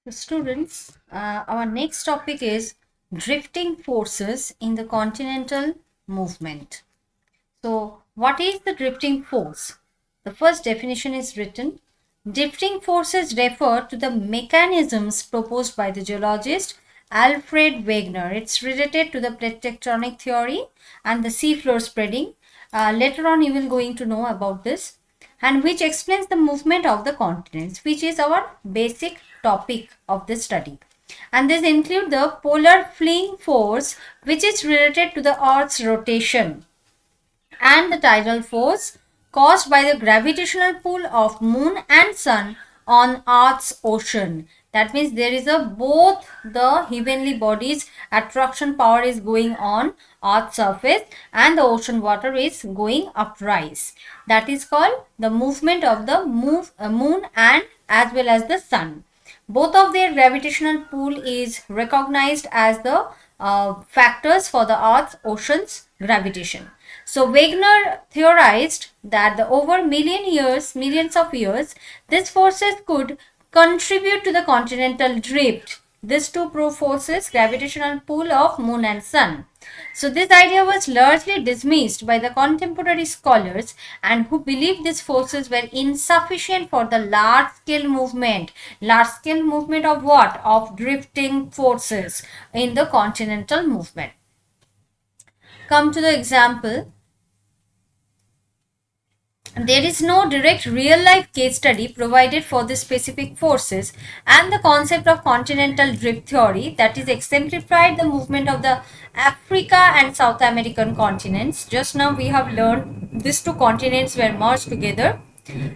Students, our next topic is drifting forces in the continental movement. So, what is the drifting force? The first definition is written. Drifting forces refer to the mechanisms proposed by the geologist Alfred Wegener. It's related to the plate tectonic theory and the seafloor spreading. Later on, you will going to know about this, and which explains the movement of the continents, which is our basic topic of this study. And this include the polar fleeing force, which is related to the Earth's rotation, and the tidal force caused by the gravitational pull of moon and sun on Earth's ocean. That means there is a both the heavenly bodies attraction power is going on Earth's surface and the ocean water is going uprise. That is called the movement of the moon and as well as the sun. Both of their gravitational pull is recognized as the factors for the Earth's ocean's gravitation. So Wegener theorized that the over millions of years, these forces could contribute to the continental drift. These two forces, gravitational pull of moon and sun. So this idea was largely dismissed by the contemporary scholars and who believed these forces were insufficient for the large scale movement. Large scale movement of what? Of drifting forces in the continental movement. Come to the example. There is no direct real-life case study provided for the specific forces, and the concept of continental drift theory, that is exemplified the movement of the Africa and South American continents. Just now we have learned these two continents were merged together.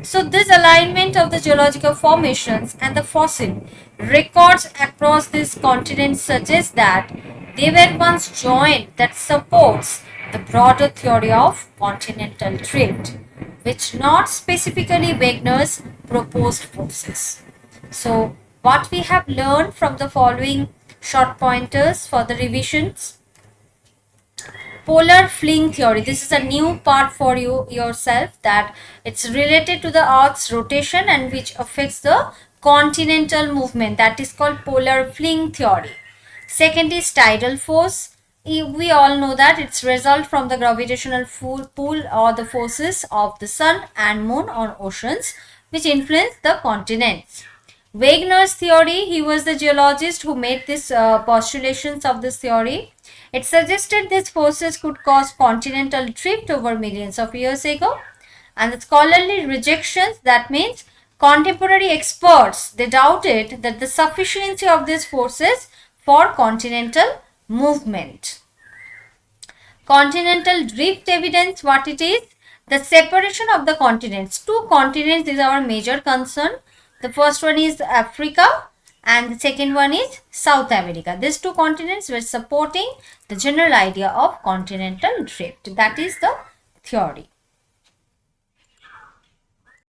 So this alignment of the geological formations and the fossil records across these continents suggests that they were once joined, that supports the broader theory of continental drift, which not specifically Wegener's proposed forces. So what we have learned from the following short pointers for the revisions. Polar fleeing theory. This is a new part for you yourself, that it's related to the Earth's rotation and which affects the continental movement. That is called polar fleeing theory. Second is tidal force. We all know that it's result from the gravitational pull or the forces of the sun and moon on oceans, which influence the continents. Wegener's theory, he was the geologist who made this postulations of this theory. It suggested these forces could cause continental drift over millions of years ago. And the scholarly rejections, that means contemporary experts, they doubted that the sufficiency of these forces for continental movement. Continental drift evidence, what it is? The separation of the continents. Two continents is our major concern. The first one is Africa and the second one is South America. These two continents were supporting the general idea of continental drift. That is the theory.